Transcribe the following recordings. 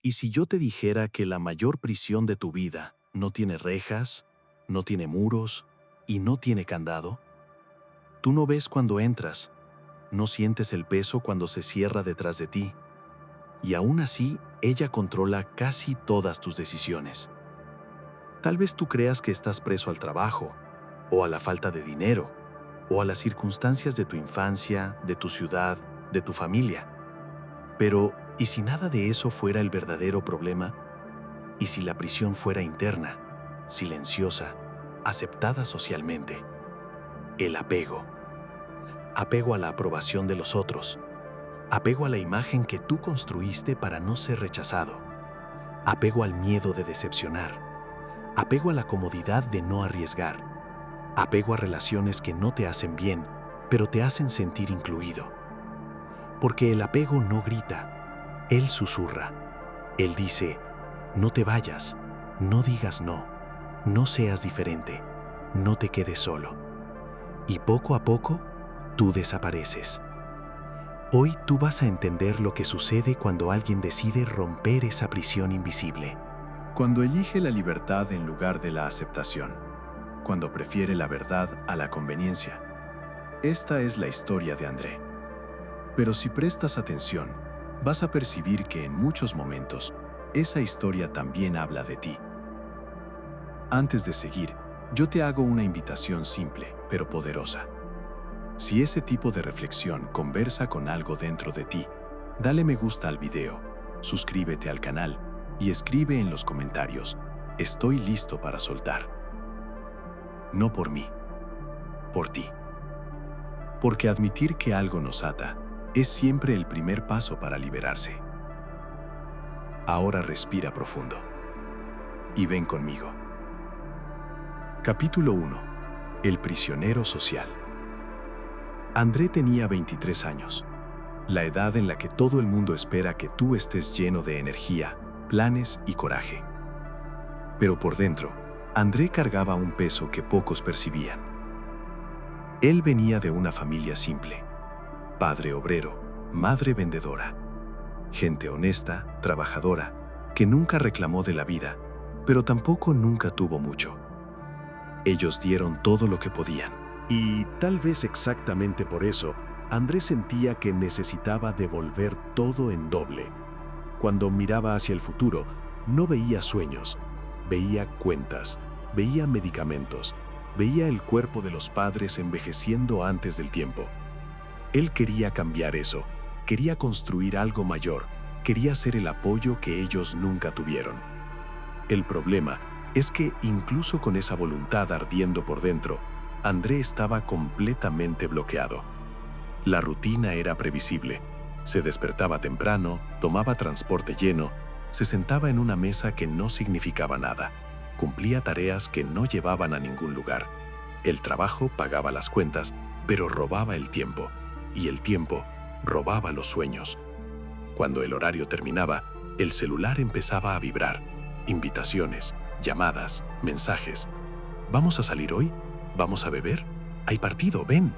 ¿Y si yo te dijera que la mayor prisión de tu vida no tiene rejas, no tiene muros y no tiene candado? Tú no ves cuando entras, no sientes el peso cuando se cierra detrás de ti, y aún así ella controla casi todas tus decisiones. Tal vez tú creas que estás preso al trabajo, o a la falta de dinero, o a las circunstancias de tu infancia, de tu ciudad, de tu familia. Pero, ¿y si nada de eso fuera el verdadero problema? ¿Y si la prisión fuera interna, silenciosa, aceptada socialmente? El apego. Apego a la aprobación de los otros. Apego a la imagen que tú construiste para no ser rechazado. Apego al miedo de decepcionar. Apego a la comodidad de no arriesgar. Apego a relaciones que no te hacen bien, pero te hacen sentir incluido. Porque el apego no grita, él susurra. Él dice, no te vayas, no digas no, no seas diferente, no te quedes solo. Y poco a poco, tú desapareces. Hoy tú vas a entender lo que sucede cuando alguien decide romper esa prisión invisible. Cuando elige la libertad en lugar de la aceptación. Cuando prefiere la verdad a la conveniencia. Esta es la historia de André. Pero si prestas atención, vas a percibir que en muchos momentos, esa historia también habla de ti. Antes de seguir, yo te hago una invitación simple, pero poderosa. Si ese tipo de reflexión conversa con algo dentro de ti, dale me gusta al video, suscríbete al canal y escribe en los comentarios, estoy listo para soltar. No por mí, por ti. Porque admitir que algo nos ata es siempre el primer paso para liberarse. Ahora respira profundo y ven conmigo. Capítulo 1. El prisionero social. André tenía 23 años, la edad en la que todo el mundo espera que tú estés lleno de energía, planes y coraje. Pero por dentro, André cargaba un peso que pocos percibían. Él venía de una familia simple, padre obrero, madre vendedora, gente honesta, trabajadora, que nunca reclamó de la vida, pero tampoco nunca tuvo mucho. Ellos dieron todo lo que podían. Y tal vez exactamente por eso, Andrés sentía que necesitaba devolver todo en doble. Cuando miraba hacia el futuro, no veía sueños, veía cuentas, veía medicamentos, veía el cuerpo de los padres envejeciendo antes del tiempo. Él quería cambiar eso, quería construir algo mayor, quería ser el apoyo que ellos nunca tuvieron. El problema es que incluso con esa voluntad ardiendo por dentro, André estaba completamente bloqueado. La rutina era previsible. Se despertaba temprano, tomaba transporte lleno, se sentaba en una mesa que no significaba nada, cumplía tareas que no llevaban a ningún lugar. El trabajo pagaba las cuentas, pero robaba el tiempo, y el tiempo robaba los sueños. Cuando el horario terminaba, el celular empezaba a vibrar. Invitaciones, llamadas, mensajes. ¿Vamos a salir hoy? ¿Vamos a beber? Hay partido, ven.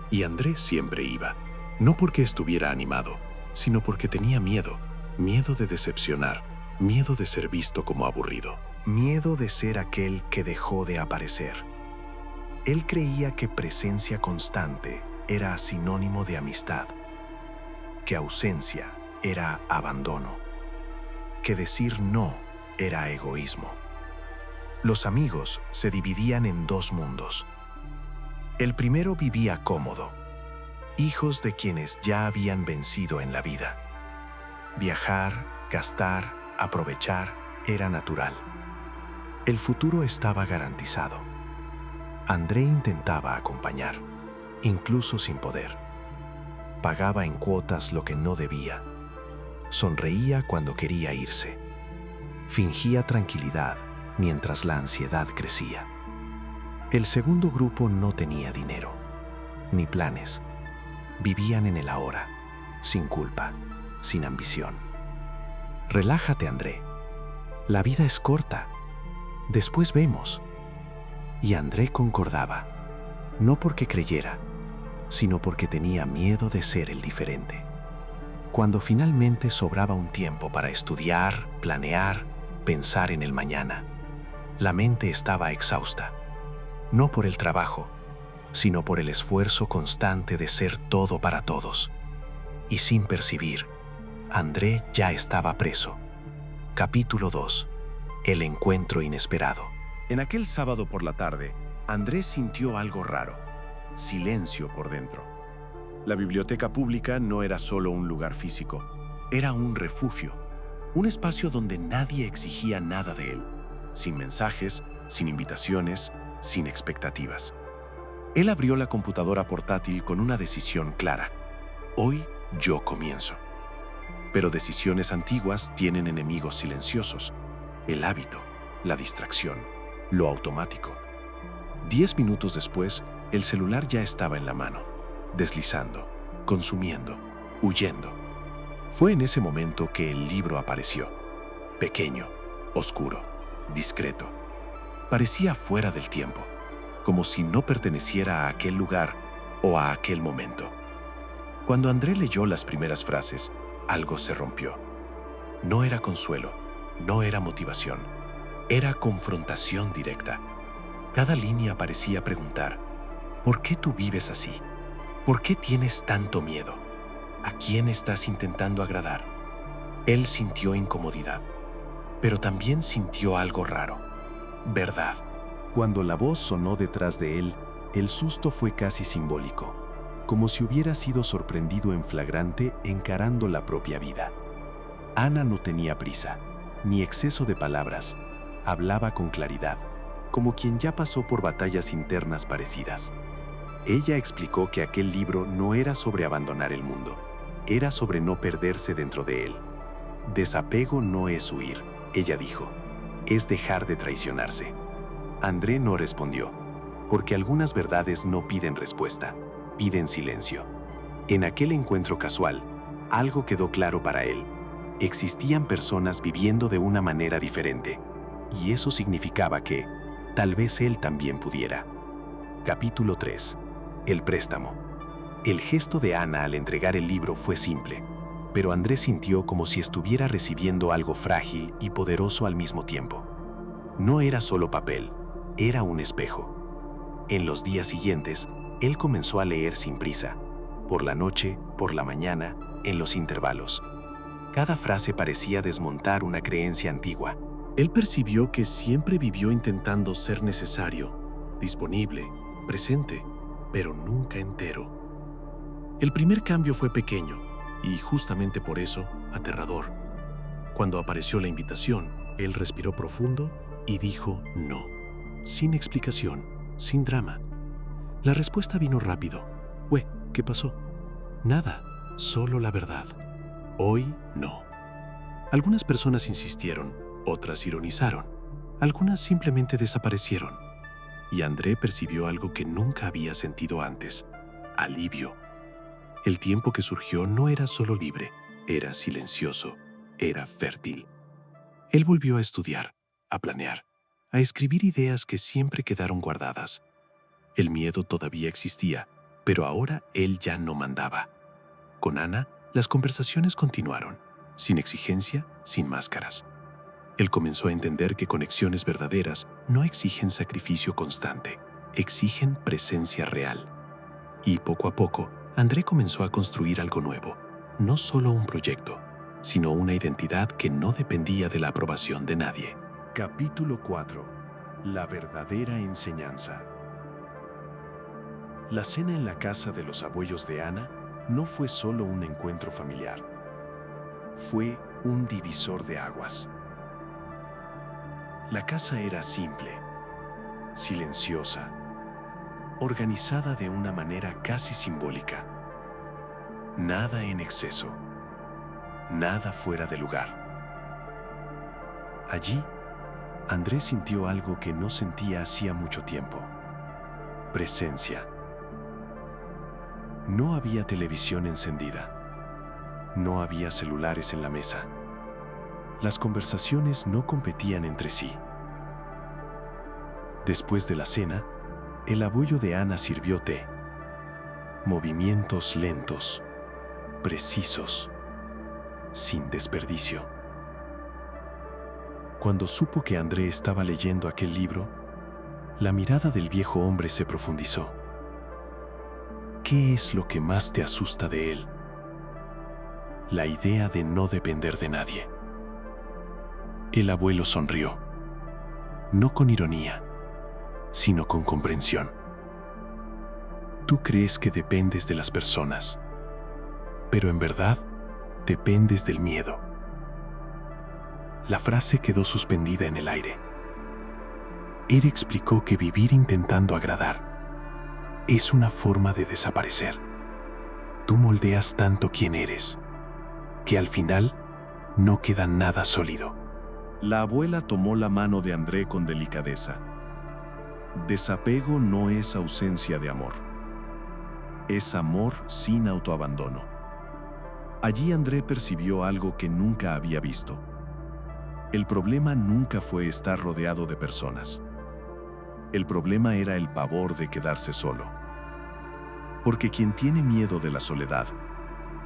Y Andrés siempre iba, no porque estuviera animado, sino porque tenía miedo, miedo de decepcionar, miedo de ser visto como aburrido. Miedo de ser aquel que dejó de aparecer. Él creía que presencia constante era sinónimo de amistad, que ausencia era abandono, que decir no era egoísmo. Los amigos se dividían en dos mundos. El primero vivía cómodo, hijos de quienes ya habían vencido en la vida. Viajar, gastar, aprovechar era natural. El futuro estaba garantizado. André intentaba acompañar, incluso sin poder. Pagaba en cuotas lo que no debía. Sonreía cuando quería irse. Fingía tranquilidad mientras la ansiedad crecía. El segundo grupo no tenía dinero, ni planes. Vivían en el ahora, sin culpa, sin ambición. Relájate, André. La vida es corta. Después vemos. Y André concordaba, no porque creyera, sino porque tenía miedo de ser el diferente. Cuando finalmente sobraba un tiempo para estudiar, planear, pensar en el mañana, la mente estaba exhausta, no por el trabajo, sino por el esfuerzo constante de ser todo para todos. Y sin percibir, André ya estaba preso. Capítulo 2. El encuentro inesperado. En aquel sábado por la tarde, Andrés sintió algo raro, silencio por dentro. La biblioteca pública no era solo un lugar físico, era un refugio, un espacio donde nadie exigía nada de él, sin mensajes, sin invitaciones, sin expectativas. Él abrió la computadora portátil con una decisión clara. Hoy yo comienzo. Pero decisiones antiguas tienen enemigos silenciosos: el hábito, la distracción, lo automático. 10 minutos después, el celular ya estaba en la mano, deslizando, consumiendo, huyendo. Fue en ese momento que el libro apareció. Pequeño, oscuro, discreto. Parecía fuera del tiempo, como si no perteneciera a aquel lugar o a aquel momento. Cuando André leyó las primeras frases, algo se rompió. No era consuelo, no era motivación, era confrontación directa. Cada línea parecía preguntar: ¿por qué tú vives así? ¿Por qué tienes tanto miedo? ¿A quién estás intentando agradar? Él sintió incomodidad, pero también sintió algo raro: verdad. Cuando la voz sonó detrás de él, el susto fue casi simbólico, como si hubiera sido sorprendido en flagrante encarando la propia vida. Ana no tenía prisa, ni exceso de palabras. Hablaba con claridad, como quien ya pasó por batallas internas parecidas. Ella explicó que aquel libro no era sobre abandonar el mundo, era sobre no perderse dentro de él. Desapego no es huir, ella dijo, es dejar de traicionarse. André no respondió, porque algunas verdades no piden respuesta, piden silencio. En aquel encuentro casual, algo quedó claro para él: existían personas viviendo de una manera diferente, y eso significaba que tal vez él también pudiera. Capítulo 3. El préstamo. El gesto de Ana al entregar el libro fue simple, pero Andrés sintió como si estuviera recibiendo algo frágil y poderoso al mismo tiempo. No era solo papel, era un espejo. En los días siguientes, él comenzó a leer sin prisa, por la noche, por la mañana, en los intervalos. Cada frase parecía desmontar una creencia antigua. Él percibió que siempre vivió intentando ser necesario, disponible, presente, pero nunca entero. El primer cambio fue pequeño y, justamente por eso, aterrador. Cuando apareció la invitación, él respiró profundo y dijo no, sin explicación, sin drama. La respuesta vino rápido. ¿Qué pasó? Nada, solo la verdad. Hoy no. Algunas personas insistieron, otras ironizaron, algunas simplemente desaparecieron. Y André percibió algo que nunca había sentido antes: alivio. El tiempo que surgió no era solo libre, era silencioso, era fértil. Él volvió a estudiar, a planear, a escribir ideas que siempre quedaron guardadas. El miedo todavía existía, pero ahora él ya no mandaba. Con Ana, las conversaciones continuaron, sin exigencia, sin máscaras. Él comenzó a entender que conexiones verdaderas no exigen sacrificio constante, exigen presencia real. Y poco a poco, André comenzó a construir algo nuevo, no solo un proyecto, sino una identidad que no dependía de la aprobación de nadie. Capítulo 4. La verdadera enseñanza. La cena en la casa de los abuelos de Ana no fue solo un encuentro familiar. Fue un divisor de aguas. La casa era simple, silenciosa, organizada de una manera casi simbólica. Nada en exceso, nada fuera de lugar. Allí, Andrés sintió algo que no sentía hacía mucho tiempo: presencia. No había televisión encendida. No había celulares en la mesa. Las conversaciones no competían entre sí. Después de la cena, el abuelo de Ana sirvió té. Movimientos lentos, precisos, sin desperdicio. Cuando supo que André estaba leyendo aquel libro, la mirada del viejo hombre se profundizó. ¿Qué es lo que más te asusta de él? La idea de no depender de nadie. El abuelo sonrió, no con ironía, sino con comprensión. Tú crees que dependes de las personas, pero en verdad dependes del miedo. La frase quedó suspendida en el aire. Él explicó que vivir intentando agradar es una forma de desaparecer. Tú moldeas tanto quién eres, que al final no queda nada sólido. La abuela tomó la mano de André con delicadeza. Desapego no es ausencia de amor. Es amor sin autoabandono. Allí André percibió algo que nunca había visto. El problema nunca fue estar rodeado de personas. El problema era el pavor de quedarse solo. Porque quien tiene miedo de la soledad,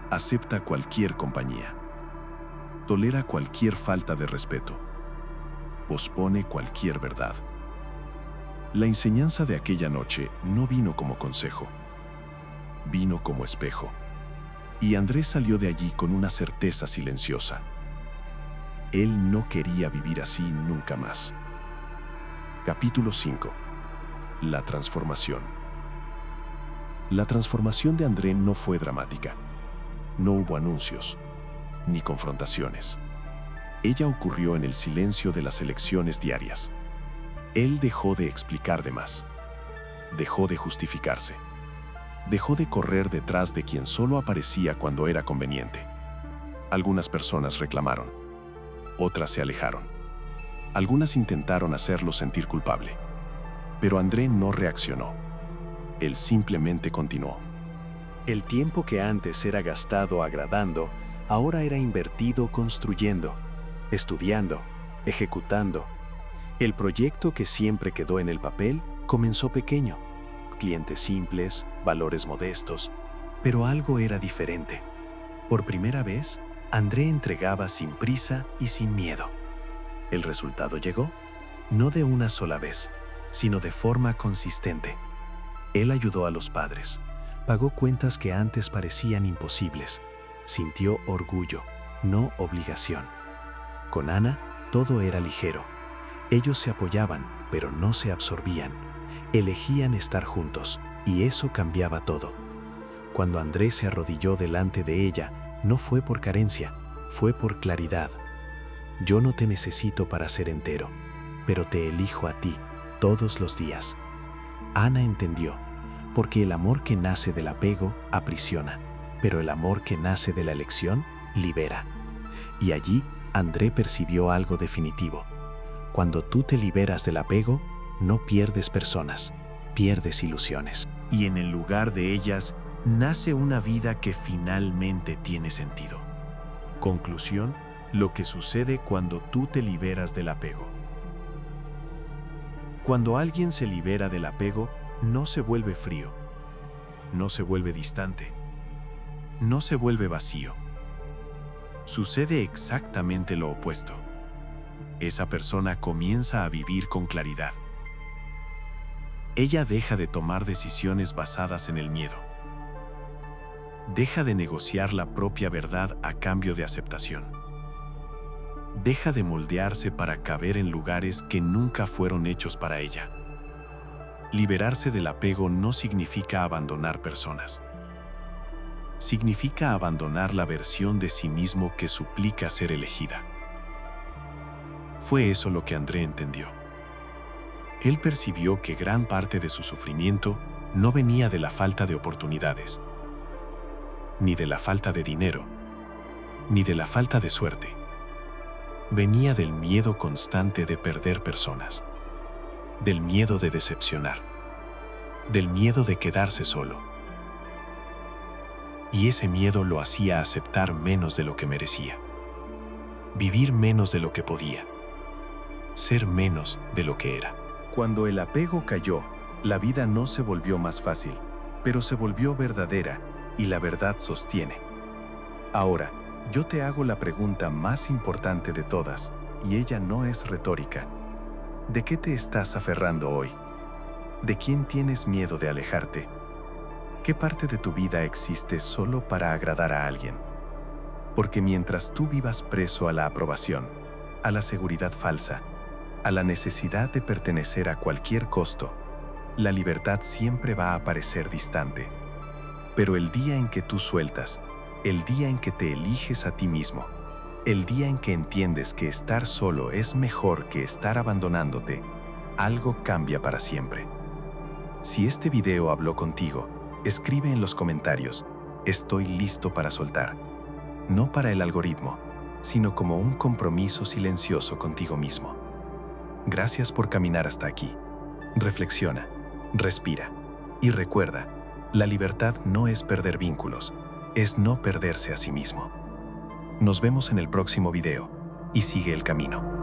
acepta cualquier compañía. Tolera cualquier falta de respeto. Pospone cualquier verdad. La enseñanza de aquella noche no vino como consejo. Vino como espejo. Y Andrés salió de allí con una certeza silenciosa. Él no quería vivir así nunca más. Capítulo 5. La transformación. La transformación de André no fue dramática. No hubo anuncios, ni confrontaciones. Ella ocurrió en el silencio de las elecciones diarias. Él dejó de explicar de más. Dejó de justificarse. Dejó de correr detrás de quien solo aparecía cuando era conveniente. Algunas personas reclamaron. Otras se alejaron. Algunas intentaron hacerlo sentir culpable. Pero André no reaccionó. Él simplemente continuó. El tiempo que antes era gastado agradando, ahora era invertido construyendo, estudiando, ejecutando. El proyecto que siempre quedó en el papel comenzó pequeño. Clientes simples, valores modestos, pero algo era diferente. Por primera vez, André entregaba sin prisa y sin miedo. El resultado llegó, no de una sola vez, sino de forma consistente. Él ayudó a los padres, pagó cuentas que antes parecían imposibles, sintió orgullo, no obligación. Con Ana, todo era ligero. Ellos se apoyaban, pero no se absorbían. Elegían estar juntos, y eso cambiaba todo. Cuando Andrés se arrodilló delante de ella, no fue por carencia, fue por claridad. Yo no te necesito para ser entero, pero te elijo a ti todos los días. Ana entendió, porque el amor que nace del apego aprisiona, pero el amor que nace de la elección libera. Y allí André percibió algo definitivo. Cuando tú te liberas del apego, no pierdes personas, pierdes ilusiones. Y en el lugar de ellas nace una vida que finalmente tiene sentido. Conclusión: lo que sucede cuando tú te liberas del apego. Cuando alguien se libera del apego, no se vuelve frío, no se vuelve distante, No se vuelve vacío. Sucede exactamente lo opuesto. Esa persona comienza a vivir con claridad. Ella deja de tomar decisiones basadas en el miedo. Deja de negociar la propia verdad a cambio de aceptación. Deja de moldearse para caber en lugares que nunca fueron hechos para ella. Liberarse del apego no significa abandonar personas. Significa abandonar la versión de sí mismo que suplica ser elegida. Fue eso lo que André entendió. Él percibió que gran parte de su sufrimiento no venía de la falta de oportunidades, ni de la falta de dinero, ni de la falta de suerte. Venía del miedo constante de perder personas, del miedo de decepcionar, del miedo de quedarse solo. Y ese miedo lo hacía aceptar menos de lo que merecía, vivir menos de lo que podía, ser menos de lo que era. Cuando el apego cayó, la vida no se volvió más fácil, pero se volvió verdadera, y la verdad sostiene. Ahora, Yo te hago la pregunta más importante de todas, y ella no es retórica. ¿De qué te estás aferrando hoy? ¿De quién tienes miedo de alejarte? ¿Qué parte de tu vida existe solo para agradar a alguien? Porque mientras tú vivas preso a la aprobación, a la seguridad falsa, a la necesidad de pertenecer a cualquier costo, la libertad siempre va a parecer distante. Pero el día en que tú sueltas, el día en que te eliges a ti mismo, el día en que entiendes que estar solo es mejor que estar abandonándote, algo cambia para siempre. Si este video habló contigo, escribe en los comentarios: estoy listo para soltar. No para el algoritmo, sino como un compromiso silencioso contigo mismo. Gracias por caminar hasta aquí. Reflexiona, respira y recuerda, la libertad no es perder vínculos, es no perderse a sí mismo. Nos vemos en el próximo video y sigue el camino.